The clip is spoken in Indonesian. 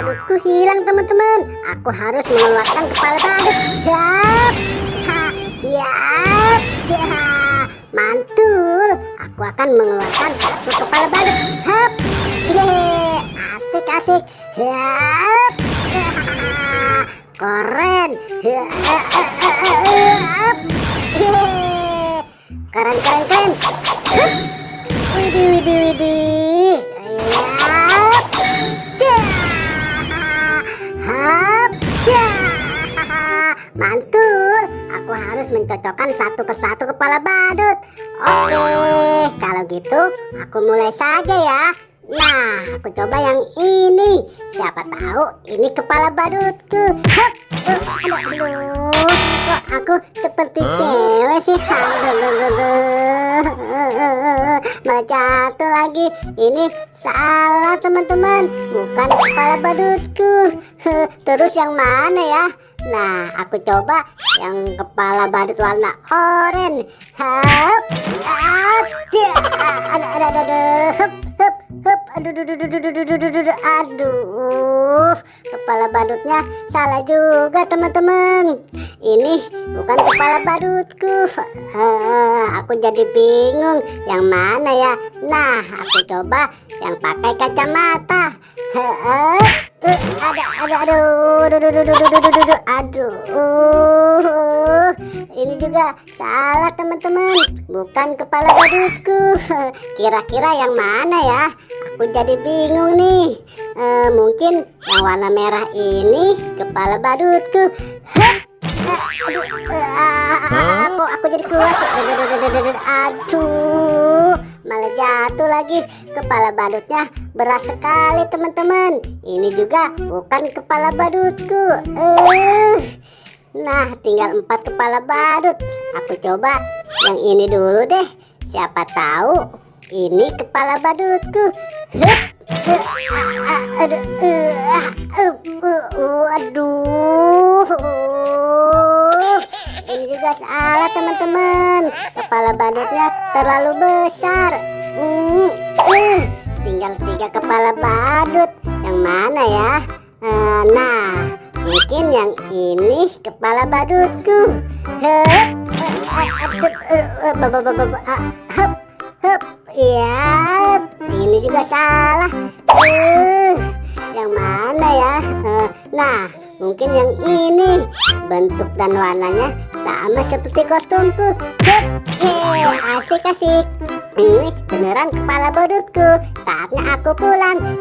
badutku hilang teman-teman. Aku harus mengeluarkan kepala badut. Yap, yap, mantul. Aku akan mengeluarkan satu kepala badut. Hap, asik asik. Yap, keren. Keren keren keren. Widih widih widih. Mantul, aku harus mencocokkan satu persatu kepala badut. Oke, kalau gitu aku mulai saja ya. Nah, aku coba yang ini. Siapa tahu ini kepala badutku. Hup, aduh, kok aku seperti cewek sih? Malah jatuh lagi. Ini salah teman-teman, bukan kepala badutku. Terus yang mana ya? Nah, aku coba yang kepala badut warna oranye. Hup, aduh, kepala badutnya salah juga teman-teman. Ini bukan kepala badutku. Aku jadi bingung yang mana ya. Nah, aku coba yang pakai kacamata. Aduh, ini juga salah teman-teman, bukan kepala badutku. Kira-kira yang mana ya? Aku jadi bingung nih. Mungkin yang warna merah ini kepala badutku. Aku jadi kuat. Aduh, malah jatuh lagi. Kepala badutnya berat sekali teman-teman. Ini juga bukan kepala badutku. Nah, tinggal 4 kepala badut. Aku coba yang ini dulu deh. Siapa tahu ini kepala badutku. Aduh, ini juga salah teman-teman. Kepala badutnya terlalu besar. Tinggal 3 kepala badut. Yang mana ya? Nah, mungkin yang ini kepala badutku. Ya, ini juga salah. Yang mana ya? Nah, mungkin yang ini. Bentuk dan warnanya sama seperti kostumku. Asik asik. Ini beneran kepala badutku. Saatnya aku pulang.